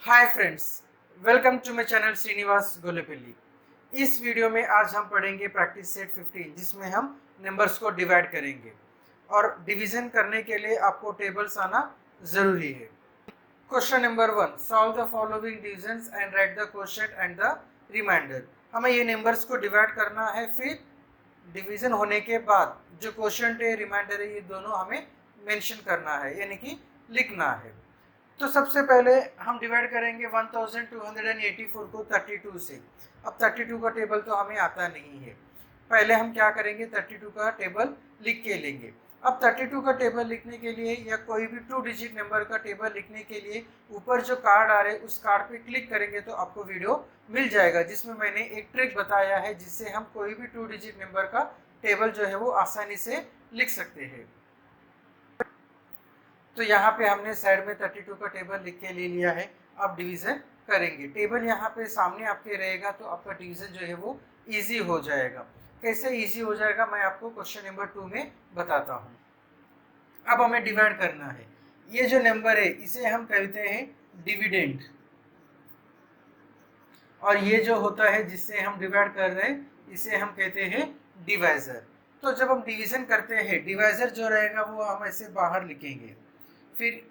Hi friends, welcome to my channel Srinivas Golepalli. इस video में आज हम पढ़ेंगे प्रैक्टिस सेट 15 जिसमें हम नंबर्स को डिवाइड करेंगे और डिवीजन करने के लिए आपको टेबल्स आना ज़रूरी है। Question number 1, solve the following divisions and write the quotient and the remainder. हमें ये नंबर्स को डिवाइड करना है, फिर डिवीजन होने के बाद जो क्वोशिएंट है रिमाइंडर है ये दोनों हमें मेंशन करना है, यानी कि लिखना है। तो सबसे पहले हम डिवाइड करेंगे 1284 को 32 से। अब 32 का टेबल तो हमें आता नहीं है, पहले हम क्या करेंगे 32 का टेबल लिख के लेंगे। अब 32 का टेबल लिखने के लिए या कोई भी 2 डिजिट नंबर का टेबल लिखने के लिए ऊपर जो कार्ड आ रहे हैं उस कार्ड पे क्लिक करेंगे तो आपको वीडियो मिल जाएगा जिसमें मैंने एक ट्रिक बताया है जिससे हम कोई भी 2 डिजिट नंबर का टेबल जो है वो आसानी से लिख सकते हैं। तो यहाँ पे हमने साइड में 32 का टेबल लिख के ले लिया है। अब डिवीजन करेंगे। टेबल यहाँ पे सामने आपके रहेगा तो आपका डिवीजन जो है वो इजी हो जाएगा। कैसे इजी हो जाएगा मैं आपको क्वेश्चन नंबर 2 में बताता हूँ। अब हमें डिवाइड करना है। ये जो नंबर है इसे हम कहते हैं डिविडेंड, और ये जो होता है जिससे हम डिवाइड कर रहे हैं इसे हम कहते हैं डिवाइजर। तो जब हम डिवीजन करते हैं डिवाइजर जो रहेगा वो हम ऐसे बाहर लिखेंगे, फिर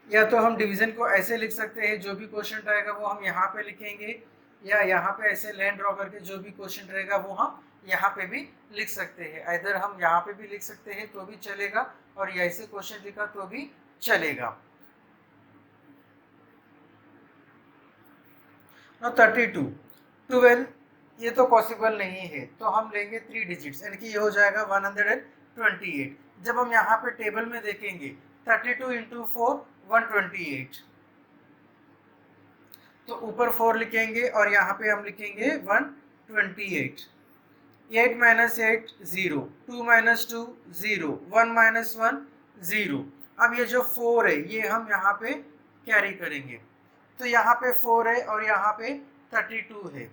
या तो हम डिवीजन को ऐसे लिख सकते हैं, जो भी क्वेश्चन रहेगा वो हम यहाँ पे लिखेंगे, या यहाँ पे ऐसे लाइन ड्रॉ करके जो भी क्वेश्चन रहेगा वो हम यहाँ पे भी लिख सकते हैं। इधर हम यहाँ पे भी लिख सकते हैं तो भी चलेगा, और ऐसे क्वेश्चन लिखा तो भी चलेगा। नो 32 12 ये तो पॉसिबल नहीं है, तो हम लेंगे 3 डिजिट्स, यानी कि ये हो जाएगा 128। जब हम यहाँ पे टेबल में देखेंगे 32 इंटू 4 128, तो ऊपर 4 लिखेंगे और यहाँ पे हम लिखेंगे 128। 8 माइनस 8 0, 2 माइनस 2 0, 1 माइनस 1 0। अब ये जो 4 है ये हम यहाँ पे कैरी करेंगे, तो यहाँ पे 4 है और यहाँ पे 32 है।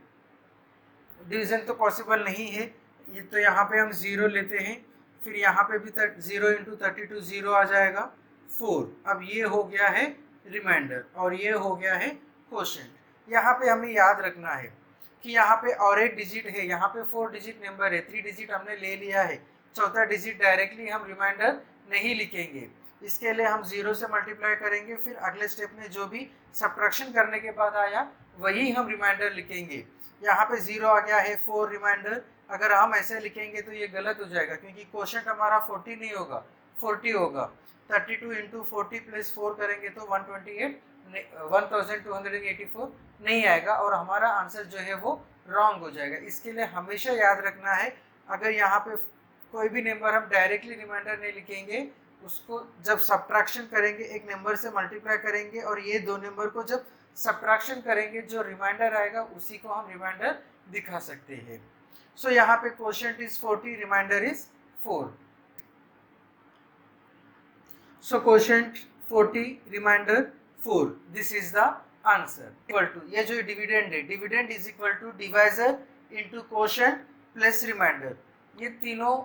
डिवीजन तो पॉसिबल नहीं है, ये तो यहाँ पे हम 0 लेते हैं, फिर यहाँ पे भी 0 इंटू 32 0 आ जाएगा 4। अब ये हो गया है रिमाइंडर और ये हो गया है क्वोशिएंट। यहाँ पे हमें याद रखना है कि यहाँ पे और एक डिजिट है, यहाँ पे 4 डिजिट नंबर है, 3 डिजिट हमने ले लिया है, चौथा डिजिट डायरेक्टली हम रिमाइंडर नहीं लिखेंगे। इसके लिए हम 0 से मल्टीप्लाई करेंगे, फिर अगले स्टेप में जो भी सब्ट्रैक्शन करने के बाद आया वही हम रिमाइंडर लिखेंगे। यहाँ पे 0 आ गया है 4 रिमाइंडर, अगर हम ऐसे लिखेंगे तो ये गलत हो जाएगा क्योंकि क्वोशिएंट हमारा 40 नहीं होगा, 40 होगा। 32 इंटू 40 प्लस 4 करेंगे तो 128 1284 नहीं आएगा और हमारा आंसर जो है वो रॉन्ग हो जाएगा। इसके लिए हमेशा याद रखना है, अगर यहाँ पे कोई भी नंबर हम डायरेक्टली रिमाइंडर नहीं लिखेंगे, उसको जब सब्ट्रैक्शन करेंगे एक नंबर से मल्टीप्लाई करेंगे और ये दो नंबर को जब सब्ट्रैक्शन करेंगे जो रिमाइंडर आएगा उसी को हम रिमाइंडर दिखा सकते हैं। सो यहाँ पे quotient is 40, remainder is 4। So quotient 40, remainder 4, this is the answer. Equal to ये जो डिविडेंड है, dividend is equal to divisor into quotient plus remainder. ये तीनों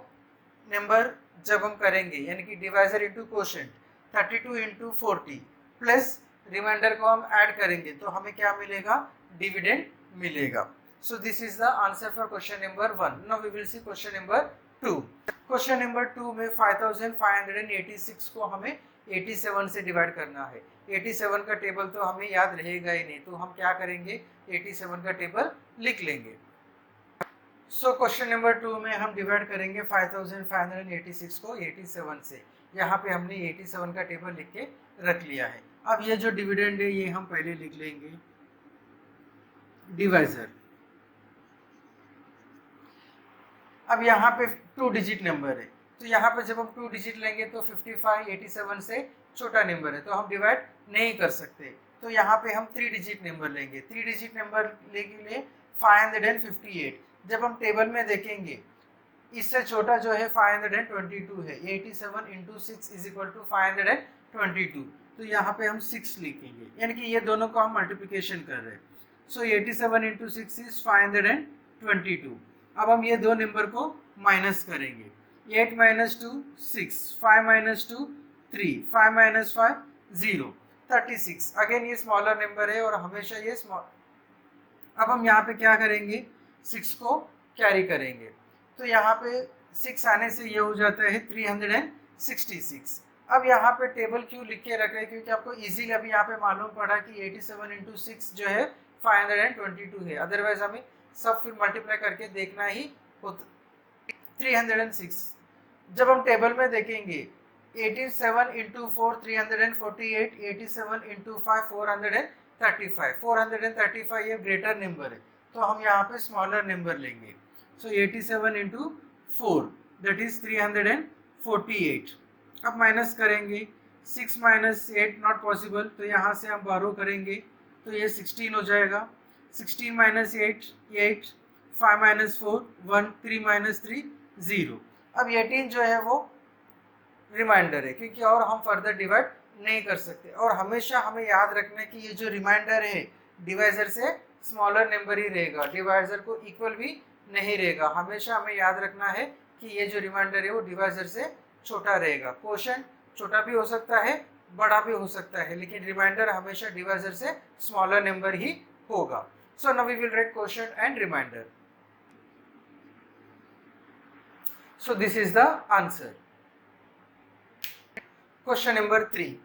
नंबर जब हम करेंगे यानी कि divisor into quotient 32 into 40 plus remainder को हम ऐड करेंगे तो हमें क्या मिलेगा, डिविडेंड मिलेगा। So this is the answer for question number 1। Now we will see question number 2। Question number 2 में 5586 को हमें 87 से डिवाइड करना है। 87 का टेबल तो हमें याद रहेगा ही नहीं, तो हम क्या करेंगे 87 का टेबल लिख लेंगे। सो क्वेश्चन नंबर 2 में हम डिवाइड करेंगे 5586 को 87 से। यहाँ पे हमने 87 का टेबल लिख के रख लिया है। अब ये जो डिविडेंड है ये हम पहले लिख लेंगे डिवाइजर। अब यहाँ पे 2 डिजिट नंबर है, तो यहाँ पे जब हम 2 डिजिट लेंगे तो 55 87 से छोटा नंबर है तो हम डिवाइड नहीं कर सकते, तो यहाँ पे हम 3 डिजिट नंबर लेंगे। 3 डिजिट नंबर लेंगे 558। जब हम टेबल में देखेंगे इससे छोटा जो है 522 है, 87 इंटू 6 इज इक्वल टू 522, तो यहाँ पे हम 6 लिखेंगे, यानी कि ये दोनों को हम मल्टीप्लिकेशन कर रहे हैं। सो 87 इंटू 6 इज 522। अब हम ये दो नंबर को माइनस करेंगे, 8 माइनस 2 6, 5 माइनस 2 3, 5 माइनस 5 0, 36। अगेन ये स्मॉलर नंबर है और हमेशा ये स्मॉल। अब हम यहाँ पे क्या करेंगे, 6 को कैरी करेंगे, तो यहाँ पे 6 आने से ये हो जाता है 366। अब यहाँ पे टेबल क्यों लिख के रख रहे हैं, क्योंकि आपको इजीली अभी यहाँ पे मालूम पड़ा कि 87 इंटू 6 जो है 522 है, अदरवाइज हमें सब फिर मल्टीप्लाई करके देखना ही होता। 306 जब हम टेबल में देखेंगे 87 इंटू 4 348, 87 इंटू 5 435, 435 ये ग्रेटर नंबर है, तो हम यहाँ पे स्मॉलर नंबर लेंगे। सो 87 इंटू 4 दैट इज 348। अब माइनस करेंगे, 6 माइनस 8 नॉट पॉसिबल, तो यहाँ से हम बारो करेंगे तो ये 16 हो जाएगा। 16 माइनस 8 8, 5 माइनस 4 1, 3 माइनस 3 0। अब 18 जो है वो रिमाइंडर है, क्योंकि और हम फर्दर डिवाइड नहीं कर सकते। और हमेशा हमें याद रखना है कि ये जो रिमाइंडर है डिवाइजर से स्मॉलर नंबर ही रहेगा, डिवाइजर को इक्वल भी नहीं रहेगा। हमेशा हमें याद रखना है कि ये जो रिमाइंडर है वो डिवाइजर से छोटा रहेगा। क्वोशंट छोटा भी हो सकता है, बड़ा भी हो सकता है, लेकिन रिमाइंडर हमेशा डिवाइजर से स्मॉलर नंबर ही होगा। So now we will write quotient and remainder. So this is the answer. Question number 3,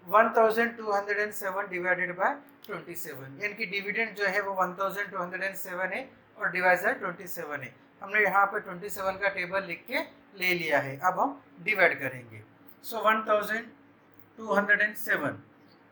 1207 divided by 27, यानी कि डिविडेंड जो है वो 1207 है और डिवाइजर 27 है। हमने यहाँ पे 27 का टेबल लिख के ले लिया है, अब हम डिवाइड करेंगे। सो 1207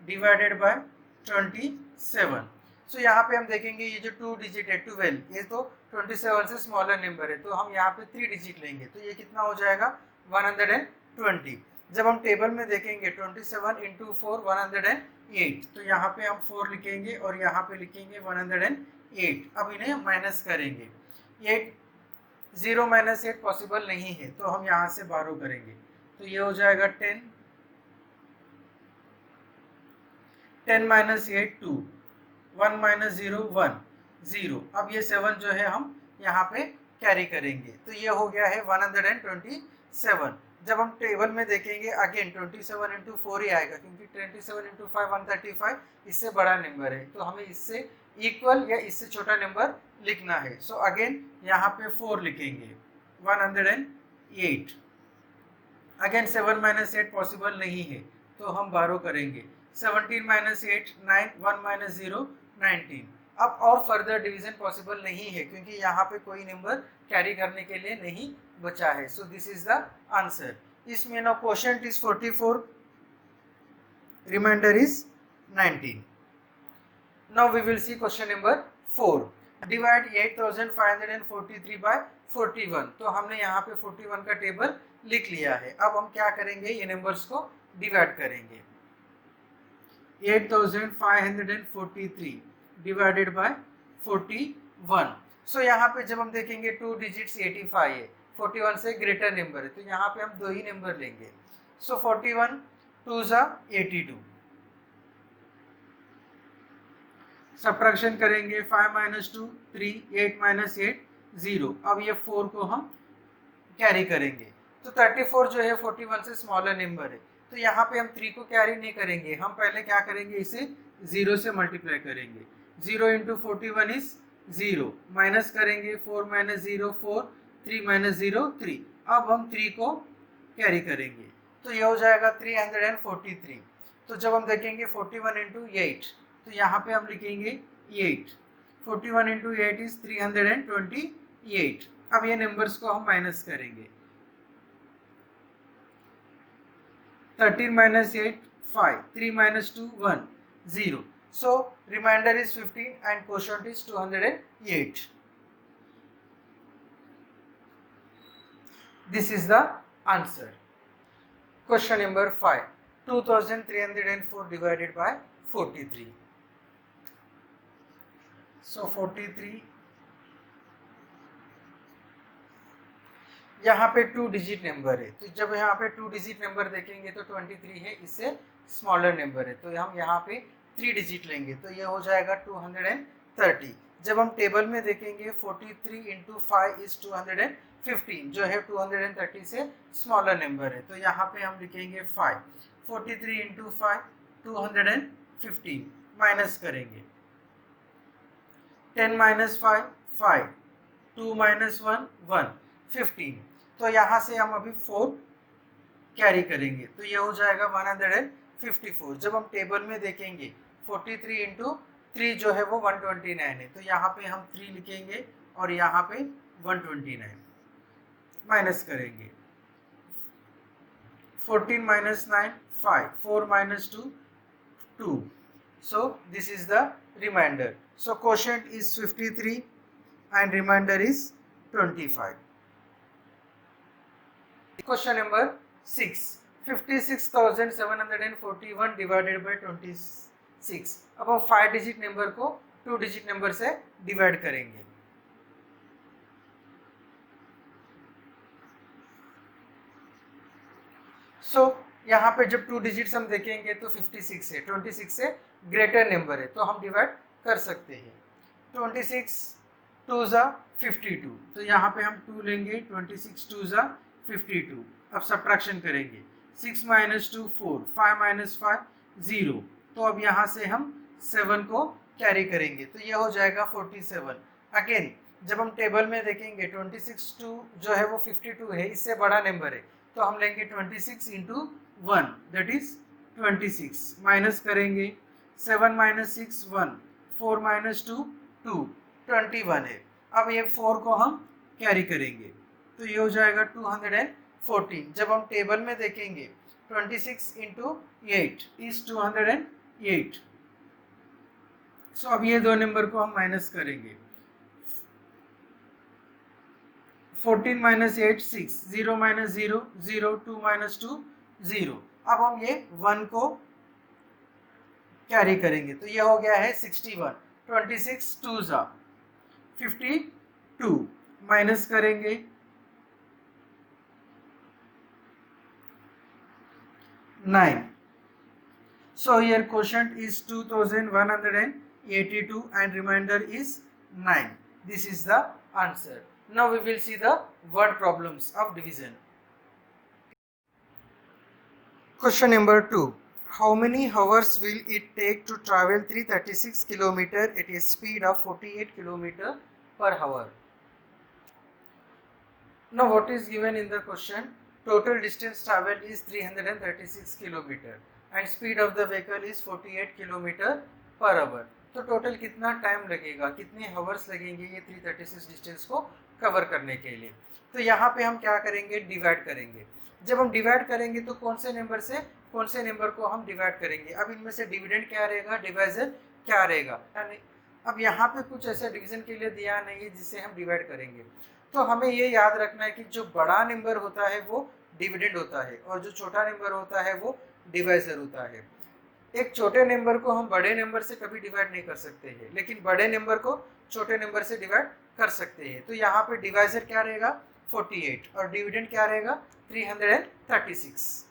डिवाइडेड बाय 27। सो यहाँ पे हम देखेंगे ये जो 2 डिजिट है 12, ये तो 27 से स्मॉलर नंबर है, तो हम यहाँ पे 3 डिजिट लेंगे, तो ये कितना हो जाएगा 120। जब हम टेबल में देखेंगे 27 इंटू 4 108, तो यहाँ पे हम 4 लिखेंगे और यहाँ पे लिखेंगे 108। अब इन्हें माइनस करेंगे, 8 0 माइनस 8 पॉसिबल नहीं है, तो हम यहाँ से बारो करेंगे, तो ये हो जाएगा 10, 10 माइनस 8 2, 1 माइनस 0 1 0। अब ये 7 जो है हम यहाँ पे कैरी करेंगे, तो ये हो गया है 127। जब हम टेबल में देखेंगे अगेन 27 इंटू 4 ही आएगा, क्योंकि 27 इंटू 5 135 इससे बड़ा नंबर है, तो हमें इससे इक्वल या इससे छोटा नंबर लिखना है। सो अगेन यहाँ पे 4 लिखेंगे 108। अगेन 7 माइनस 8 पॉसिबल नहीं है, तो हम बारो करेंगे, 17 माइनस 8 9, 1 माइनस 0 19। अब और फर्दर डिवीजन पॉसिबल नहीं है, क्योंकि यहाँ पे कोई नंबर कैरी करने के लिए नहीं बचा है। So this is the answer. इसमें now quotient is 44, remainder is 19। Now we will see question number 4, divide 8543 by 41। तो हमने यहाँ पे 41 का टेबल लिख लिया है। अब हम क्या करेंगे, ये नंबर्स को डिवाइड करेंगे। 8543 डिवाइडेड बाय 41। सो यहाँ पे जब हम देखेंगे 2 डिजिट्स 85 है, 41 से ग्रेटर नंबर है, तो यहाँ पे हम 2 ही नंबर लेंगे। सो 41 2 ज़ा 82, सब्ट्रैक्शन करेंगे, 5 माइनस 2 3, 8 माइनस 8 0। अब ये 4 को हम कैरी करेंगे, तो 34 जो है 41 से स्मॉलर नंबर है, तो यहाँ पे हम 3 को कैरी नहीं करेंगे, हम पहले क्या करेंगे, इसे 0 से मल्टीप्लाई करेंगे। 0 इंटू 41 इज 0, माइनस करेंगे, 4 माइनस 0 4, 3 माइनस 0 3। अब हम 3 को कैरी करेंगे, तो ये हो जाएगा 343। तो जब हम देखेंगे 41 इंटू 8, तो यहाँ पे हम लिखेंगे 8, 41 इंटू 8 इज 328। अब ये नंबर्स को हम माइनस करेंगे, 13 minus 8 5, 3 minus 2 1 0। So remainder is 15 and quotient is 208. This is the answer. Question number 5, 2304 divided by 43. So 43, यहाँ पे 2 डिजिट नंबर है, तो जब यहाँ पे 2 डिजिट नंबर देखेंगे तो 23 है, इससे स्मॉलर नंबर है, तो हम यहाँ पे 3 डिजिट लेंगे, तो ये हो जाएगा 230। जब हम टेबल में देखेंगे 43 इंटू 5 इज 215, जो है 230 से स्मॉलर नंबर है, तो यहाँ पे हम लिखेंगे 5। 43 इंटू 5 215 माइनस करेंगे 10 माइनस 5 5 2 माइनस 1 1 15। तो यहाँ से हम अभी 4 कैरी करेंगे तो ये हो जाएगा 154। जब हम टेबल में देखेंगे 43 इंटू 3 जो है वो 129 है, तो यहाँ पे हम 3 लिखेंगे और यहाँ पे 129 माइनस करेंगे 14 minus 9 5 4 minus 2 2। So this is the remainder. So quotient is 53 and remainder is 25. Question number 6. 56,741 divided by 26. अब हम 5 डिजिट नंबर को 2 डिजिट नंबर से डिवाइड करेंगे। यहाँ पे जब 2 डिजिट्स हम देखेंगे तो 56 है, 26 से ग्रेटर नंबर है तो हम डिवाइड कर सकते हैं। 26 2 ज़ा 52, तो यहाँ पे हम 2 लेंगे, 26 2 ज़ा 52। अब सब्ट्रैक्शन करेंगे 6 माइनस 2 4 5 माइनस 5 0। तो अब यहाँ से हम 7 को कैरी करेंगे तो ये हो जाएगा 47। अगेन जब हम टेबल में देखेंगे 26 2 जो है वो 52 है, इससे बड़ा नंबर है तो हम लेंगे 26 इंटू 1 दैट इज 26 माइनस करेंगे 7 माइनस 6 1 4 माइनस 2 2 21 है। अब ये 4 को हम कैरी करेंगे तो ये हो जाएगा 214। जब हम टेबल में देखेंगे 26 इंटू 8 इज 208। सो अब ये दो नंबर को हम माइनस करेंगे 14 माइनस 8 6 0 माइनस 0 0 2 माइनस 2 0। अब हम ये 1 को कैरी करेंगे तो ये हो गया है 61। 26 2 ज़ा 52 माइनस करेंगे 9। So here quotient is 2182 and remainder is 9. This is the answer. Now we will see the word problems of division. Question number 2. How many hours will it take to travel 336 km at a speed of 48 km per hour? Now what is given in the question? Total distance traveled is 336 km and speed of the vehicle is 48 km per hour. तो total कितना time लगेगा, कितने hours लगेंगे ये 336 distance को cover करने के लिए? तो यहाँ पे हम क्या करेंगे, डिवाइड करेंगे। जब हम डिवाइड करेंगे तो कौन से नंबर से कौन से नंबर को हम डिवाइड करेंगे? अब इनमें से डिविडेंड क्या रहेगा, डिवाइजर क्या रहेगा? यानी अब यहाँ पे कुछ ऐसा डिवीजन के लिए दिया नहीं है जिससे हम डिवाइड करेंगे। तो हमें ये याद रखना है कि जो बड़ा नंबर होता है वो डिविडेंड होता है और जो छोटा नंबर होता है वो डिवाइजर होता है। एक छोटे नंबर को हम बड़े नंबर से कभी डिवाइड नहीं कर सकते हैं, लेकिन बड़े नंबर को छोटे नंबर से डिवाइड कर सकते हैं। तो यहाँ पे डिवाइजर क्या रहेगा 48 और डिविडेंड क्या रहेगा 336।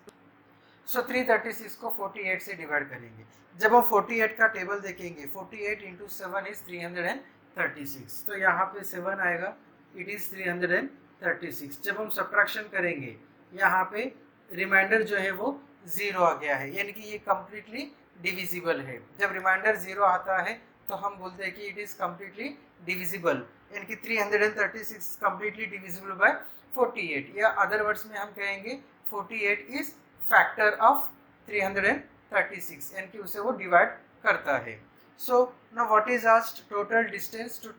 सो 336 को 48 से डिवाइड करेंगे। जब हम 48 का टेबल देखेंगे 48 इंटू 7 इज 336, तो यहाँ पे 7 आएगा, इट इज 336। जब हम सब्ट्रैक्शन करेंगे यहाँ पे रिमाइंडर जो है वो 0 आ गया है, यानी कि ये कम्प्लीटली डिविजिबल है। जब रिमाइंडर 0 आता है तो हम बोलते हैं कि इट इज कम्प्लीटली डिविजिबल, यानी कि 336 कम्प्लीटली डिविजिबल बाय 48, या अदर वर्ड्स में हम कहेंगे 48 इज फैक्टर ऑफ 336, यानी कि उसे वो डिवाइड करता है। So now what is asked, total distance to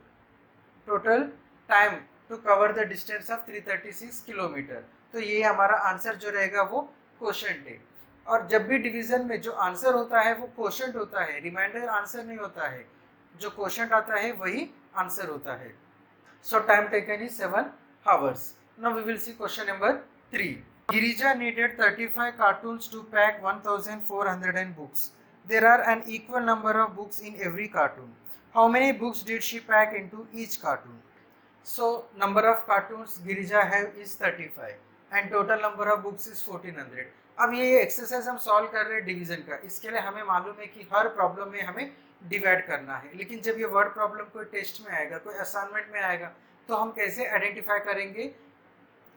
total time to cover the distance of 336 kilometre. तो ये हमारा आंसर जो रहेगा वो क्वोशंट है। और जब भी डिवीजन में जो आंसर होता है वो क्वोशंट होता है, रिमाइंडर आंसर नहीं होता है। जो क्वोशंट आता है वही आंसर होता है। So time taken is 7 hours. Now we will see question number 3. Girija needed 35 cartoons to pack 1400 books. There are an equal number of books in every cartoon. How many books did she pack into each cartoon? So number of cartoons Girija have is 35 and total number of books is 1400. अब ये exercise हम solve कर रहे हैं division का। इसके लिए हमें मालूम है कि हर प्रॉब्लम में हमें डिवाइड करना है, लेकिन जब ये वर्ड प्रॉब्लम कोई टेस्ट में आएगा, कोई असाइनमेंट में आएगा, तो हम कैसे आइडेंटिफाई करेंगे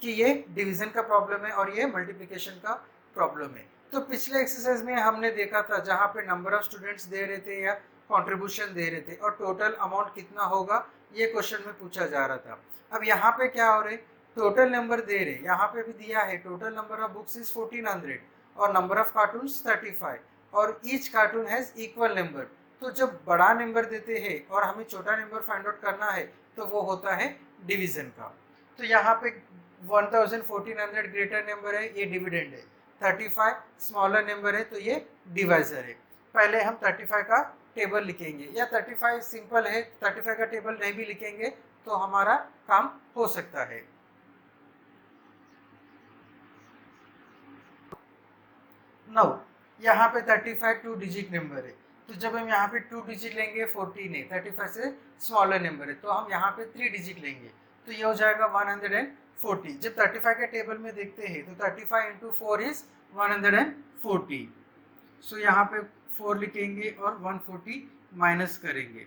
कि ये डिवीजन का प्रॉब्लम है और ये मल्टीप्लिकेशन का प्रॉब्लम है। तो पिछले एक्सरसाइज में हमने देखा था जहाँ पे नंबर ऑफ स्टूडेंट्स दे रहे थे या कंट्रीब्यूशन दे रहे थे और टोटल अमाउंट कितना होगा ये क्वेश्चन में पूछा जा रहा था। अब यहाँ पे क्या हो रहे, टोटल नंबर दे रहे, यहाँ पे भी दिया है total number of books is 1400 और नंबर ऑफ कार्टून्स 35 और each cartoon has equal number. तो जब बड़ा नंबर देते हैं और हमें छोटा नंबर फाइंड आउट करना है तो वो होता है डिवीजन का। तो यहाँ पे 1400 ग्रेटर नंबर है, ये डिविडेंड है, 35 स्मॉलर नंबर है तो ये डिवाइजर है। पहले हम 35 का टेबल लिखेंगे, या 35 सिंपल है 35 का टेबल नहीं भी लिखेंगे तो हमारा काम हो सकता है। नौ यहाँ पे 35 2 डिजिट नंबर है, तो जब हम यहाँ पे 2 डिजिट लेंगे 14 है, 35 से स्मॉलर नंबर है तो हम यहाँ पे 3 डिजिट लेंगे तो ये हो जाएगा 140। जब 35 के टेबल में देखते हैं तो 35 इंटू 4 इज 140। सो यहाँ पे 4 लिखेंगे और 140 माइनस करेंगे।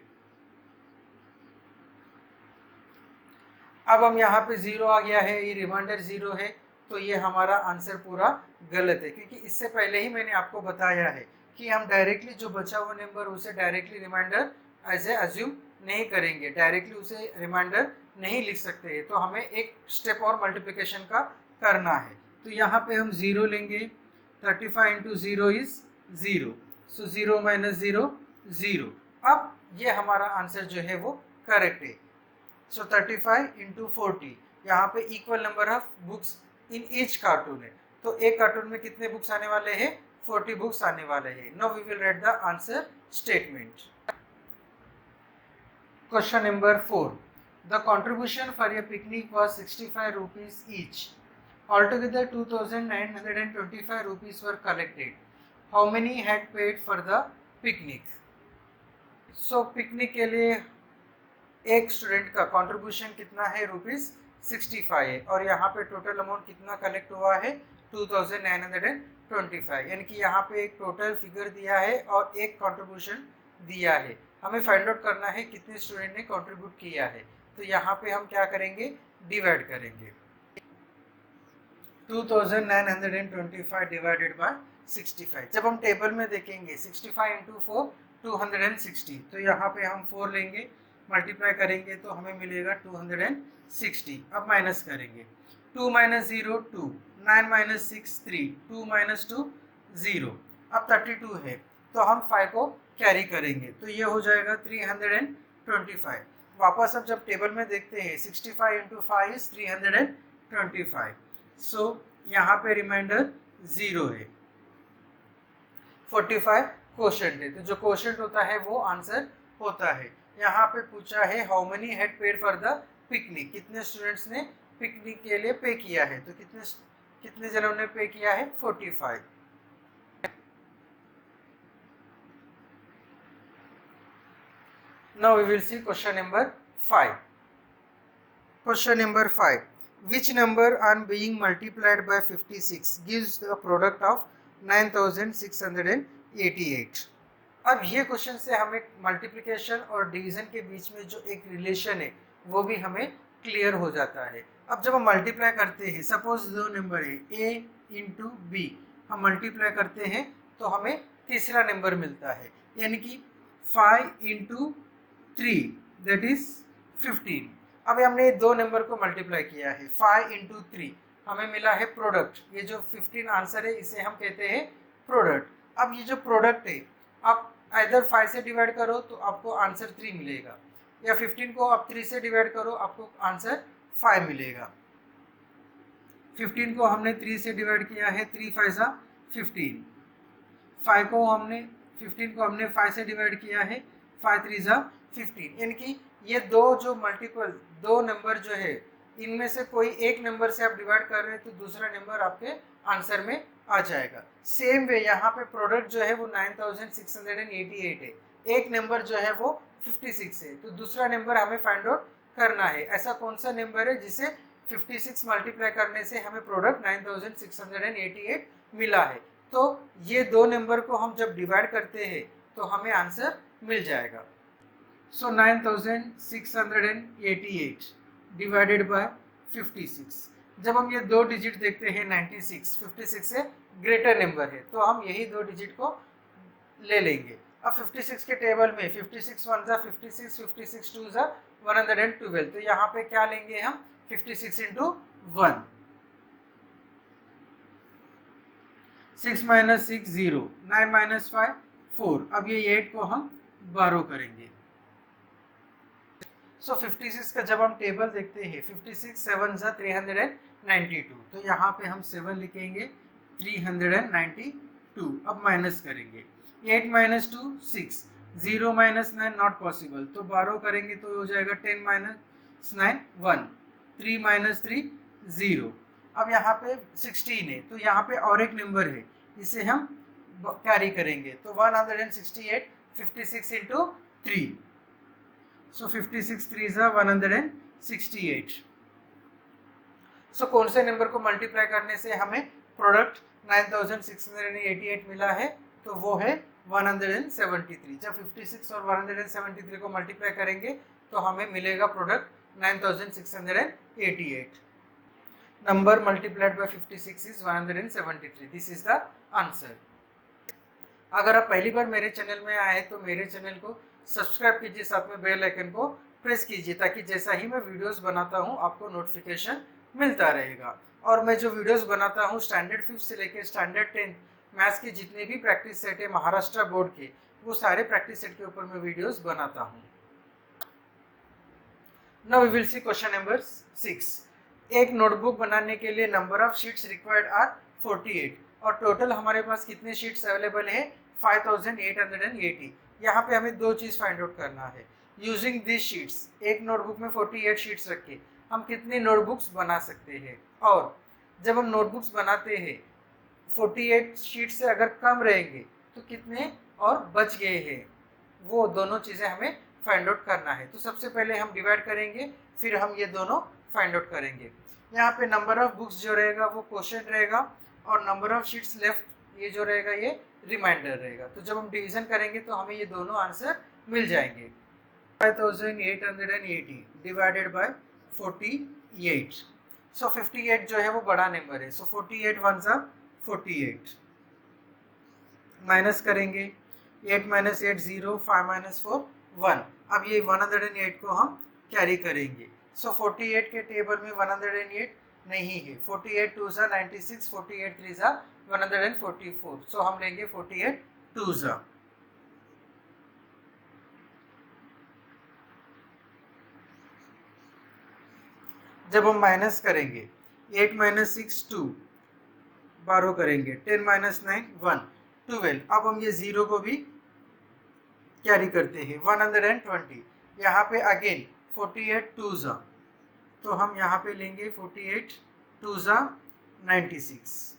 अब हम यहाँ पे 0 आ गया है, ये रिमाइंडर 0 है तो ये हमारा आंसर पूरा गलत है, क्योंकि इससे पहले ही मैंने आपको बताया है कि हम डायरेक्टली जो बचा हुआ नंबर उसे directly remainder as a assume नहीं करेंगे, डायरेक्टली उसे रिमाइंडर नहीं लिख सकते हैं, तो हमें एक स्टेप और मल्टीप्लिकेशन का करना है। तो यहाँ पे हम 0 लेंगे, 35 इंटू 0 इज 0, सो 0 माइनस 0 0। अब ये हमारा आंसर जो है वो करेक्ट है। सो 35 इंटू 40, यहाँ पे equal number of books in each cartoon है, तो एक कार्टून में कितने बुक्स आने वाले हैं, 40 बुक्स आने वाले हैं। Now we will write the answer statement. Question number 4, the contribution for a picnic was 65 rupees each. Altogether 2925 rupees were collected. How many had paid for the picnic? So picnic के लिए एक student का contribution कितना है, ₹65 है, और यहाँ पे टोटल अमाउंट कितना कलेक्ट हुआ है 2925, यानी कि यहाँ पे एक टोटल फिगर दिया है और एक कंट्रीब्यूशन दिया है। हमें फाइंड आउट करना है कितने स्टूडेंट ने कंट्रीब्यूट किया है, तो यहाँ पे हम क्या करेंगे, डिवाइड करेंगे। 2925 डिवाइडेड बाय 65। जब हम टेबल में देखेंगे 65 इंटू 4 260, तो यहाँ पे हम 4 लेंगे, मल्टीप्लाई करेंगे तो हमें मिलेगा 260। अब माइनस करेंगे, 2 माइनस 0 2, 9 माइनस 6 3, 2 माइनस 2 0। अब 32 है तो हम 5 को कैरी करेंगे तो ये हो जाएगा 325। वापस अब जब टेबल में देखते हैं 65 इंटू 5 इज 325, सो यहाँ पे रिमाइंडर 0 है, 45 क्वोशंट है, तो जो क्वोशंट होता है वो आंसर होता है। यहाँ पे पूछा है how many had paid for the picnic, कितने स्टूडेंट्स ने पिकनिक के लिए पे किया है, तो कितने जनों ने पे किया है, 45। Now we will see question number 5. Question number 5. Which number on being multiplied by 56 gives the product of 9688? अब ये क्वेश्चन से हमें मल्टीप्लिकेशन और डिवीजन के बीच में जो एक रिलेशन है वो भी हमें क्लियर हो जाता है। अब जब हम मल्टीप्लाई करते हैं, सपोज दो नंबर है a इंटू बी, हम मल्टीप्लाई करते हैं तो हमें तीसरा नंबर मिलता है, यानी कि 5 इंटू 3 दैट इज 15। अब हमने दो नंबर को मल्टीप्लाई किया है, 5 इंटू 3 हमें मिला है प्रोडक्ट, ये जो 15 आंसर है इसे हम कहते हैं प्रोडक्ट। अब ये जो प्रोडक्ट है आप इधर 5 से डिवाइड करो तो आपको आंसर 3 मिलेगा, या 15 को आप 3 से डिवाइड करो आपको आंसर 5 मिलेगा। 15 को हमने 3 से डिवाइड किया है, 3 5 15। 15 को हमने 5 से डिवाइड किया है, 5 3 15, यानी कि ये दो जो मल्टीपल दो नंबर जो है इनमें से कोई एक नंबर से आप डिवाइड कर रहे हैं तो दूसरा नंबर आपके आंसर में आ जाएगा। सेम वे यहाँ पे प्रोडक्ट जो है वो 9688 है, एक नंबर जो है वो 56 है, तो दूसरा नंबर हमें फाइंड आउट करना है। ऐसा कौन सा नंबर है जिसे 56 मल्टीप्लाई करने से हमें प्रोडक्ट 9688 मिला है, तो ये दो नंबर को हम जब डिवाइड करते हैं तो हमें आंसर मिल जाएगा। सो 9688 डिवाइडेड बाय 56, जब हम ये दो डिजिट देखते हैं 96 56 से ग्रेटर नंबर है तो हम यही दो डिजिट को ले लेंगे। अब 56 के टेबल में 56 1 जा 56, 56 2 जा 112, तो यहाँ पे क्या लेंगे हम 56 इंटू 1, 6 माइनस 6 0, 9 माइनस 5 4। अब ये 8 को हम बारो करेंगे। सो 56 का जब हम टेबल देखते हैं 56 7 जा 392, तो यहाँ पे हम 7 लिखेंगे 392। अब माइनस करेंगे 8 माइनस 2 6, 0 माइनस 9 नॉट पॉसिबल, तो बारो करेंगे तो हो जाएगा 10 माइनस 9 1, 3 माइनस 3 0। अब यहाँ पे 16 है तो यहाँ पे और एक नंबर है, इसे हम कैरी करेंगे तो 168 56 इंटू 3, सो 56 3 जा 168। सो कौन से नंबर को मल्टीप्लाई करने से हमें प्रोडक्ट 9688 मिला है, तो वो है 173। जब 56 और 173 को मल्टीप्लाई करेंगे तो हमें मिलेगा product 9688। Number multiplied by 56 is 173। This is the answer. अगर आप पहली बार मेरे चैनल में आए तो मेरे चैनल को सब्सक्राइब कीजिए, साथ में बेल आइकन को प्रेस कीजिए ताकि जैसा ही मैं वीडियोस बनाता हूं आपको नोटिफिकेशन मिलता रहेगा। और मैं जो वीडियोस बनाता हूं स्टैंडर्ड 5 से लेकर स्टैंडर्ड 10 मैथ्स के जितने भी प्रैक्टिस सेट है महाराष्ट्र बोर्ड के, वो सारे प्रैक्टिस सेट के ऊपर मैं वीडियोस बनाता हूं। Now we will see question number 6। एक नोटबुक बनाने के लिए number of sheets required are 48 और टोटल हमारे पास कितने शीट्स अवेलेबल है 5880। यहाँ पे हमें दो चीज़ फाइंड आउट करना है। यूजिंग दिस शीट्स, एक नोटबुक में 48 शीट्स रख के हम कितने नोटबुक्स बना सकते हैं, और जब हम नोटबुक्स बनाते हैं 48 शीट से अगर कम रहेंगे तो कितने और बच गए हैं, वो दोनों चीज़ें हमें फाइंड आउट करना है। तो सबसे पहले हम डिवाइड करेंगे, फिर हम ये दोनों फाइंड आउट करेंगे। यहाँ पे नंबर ऑफ बुक्स जो रहेगा वो क्वोशिएंट रहेगा और नंबर ऑफ शीट्स लेफ्ट ये जो रहेगा ये रिमाइंडर रहेगा। तो जब हम डिवीजन करेंगे तो हमें ये दोनों आंसर मिल जाएंगे। 5880 डिवाइडेड बाय 48। सो 58 जो है वो बड़ा नंबर है, सो 48 1 जा 48। माइनस करेंगे 8 माइनस 8 0, 5 माइनस 4 1। अब ये 108 को हम कैरी करेंगे। सो 48 के टेबल में 108 नहीं है। 48 2 जा 96, 48 3 जा 144, सो हम लेंगे 48 2 जा। जब हम माइनस करेंगे 8 माइनस 6 2, बारो करेंगे 10 माइनस 9 1 12। अब हम ये 0 को भी कैरी करते हैं 120। यहाँ पे अगेन 48 2 जा, तो हम यहाँ पे लेंगे 48 2 जा 96।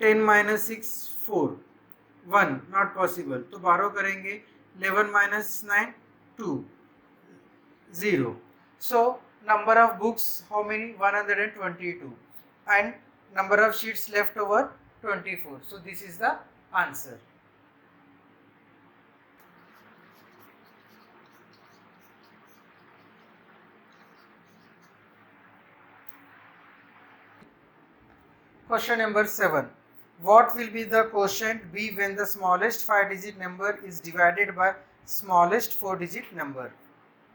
10 माइनस 6 4 1 नॉट पॉसिबल, तो बारो करेंगे 11 minus 9 2 0। So number of books how many 122 and number of sheets left over 24. So this is the answer. Question number 7. What will be the quotient B when the smallest 5-digit number is divided by smallest 4-digit number?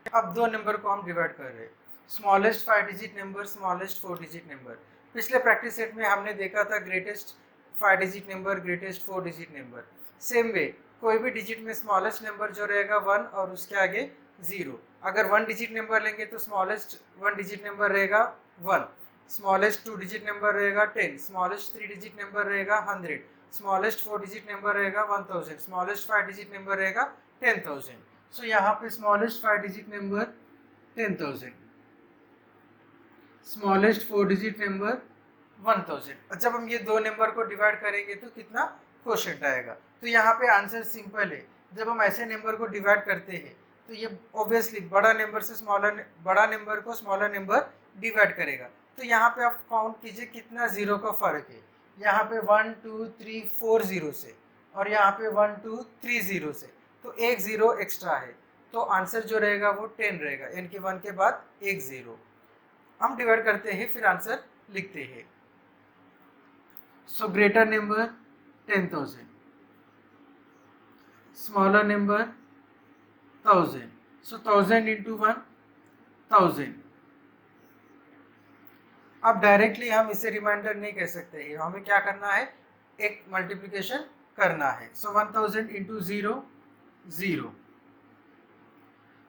अब दो number को हम divide कर रहे हैं, smallest five digit number, smallest four digit number. पिछले practice set में हमने देखा था greatest five digit number, greatest four digit number. Same way कोई भी डिजिट में स्मॉलेस्ट नंबर जो रहेगा 1 और उसके आगे 0। अगर 1 डिजिट नंबर लेंगे तो स्मॉलेस्ट 1 डिजिट नंबर रहेगा 1, स्मॉलेस्ट 2 डिजिट नंबर रहेगा 10, स्मॉलेस्ट 3 डिजिट नंबर रहेगा 100, स्मॉलेस्ट 4 डिजिट नंबर रहेगा 1000, स्मॉलेस्ट 5 डिजिट नंबर रहेगा 10,000। सो यहाँ पे smallest 5 digit number 10,000, smallest 4 digit number 1000। जब हम ये दो नंबर को डिवाइड करेंगे तो कितना क्वोशिएंट आएगा? तो यहाँ पे आंसर सिंपल है। जब हम ऐसे नंबर को डिवाइड करते हैं तो ये ऑब्वियसली बड़ा नंबर से स्मॉलर, बड़ा नंबर को स्मॉलर नंबर डिवाइड करेगा। तो यहाँ पे आप काउंट कीजिए कितना जीरो का फर्क है। यहाँ पे 1 2 3 4 जीरो से और यहाँ पे 1 2 3 जीरो से, तो एक जीरो एक्स्ट्रा है, तो आंसर जो रहेगा वो 10 रहेगा, यानी कि 1 के बाद एक जीरो। हम डिवाइड करते हैं, फिर आंसर लिखते हैं। So greater number 10,000, smaller number 1000, सो 1000 इंटू 1,000। अब डायरेक्टली हम इसे रिमाइंडर नहीं कह सकते हैं, हमें क्या करना है, एक मल्टीप्लिकेशन करना है। So 1000 into 0, 0,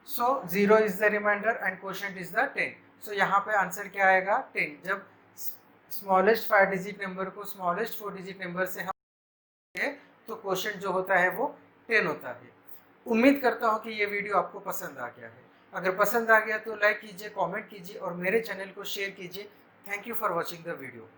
so 0 is the remainder and quotient is the 10। So यहाँ पे आंसर क्या आएगा, 10। जब स्मॉलेस्ट 5 डिजिट नंबर को स्मॉलेस्ट 4 डिजिट नंबर से हम तो क्वोशिएंट जो होता है वो 10 होता है। उम्मीद करता हूँ कि ये वीडियो आपको पसंद आ गया है। अगर पसंद आ गया तो लाइक कीजिए, कमेंट कीजिए और मेरे चैनल को शेयर कीजिए। Thank you for watching the video.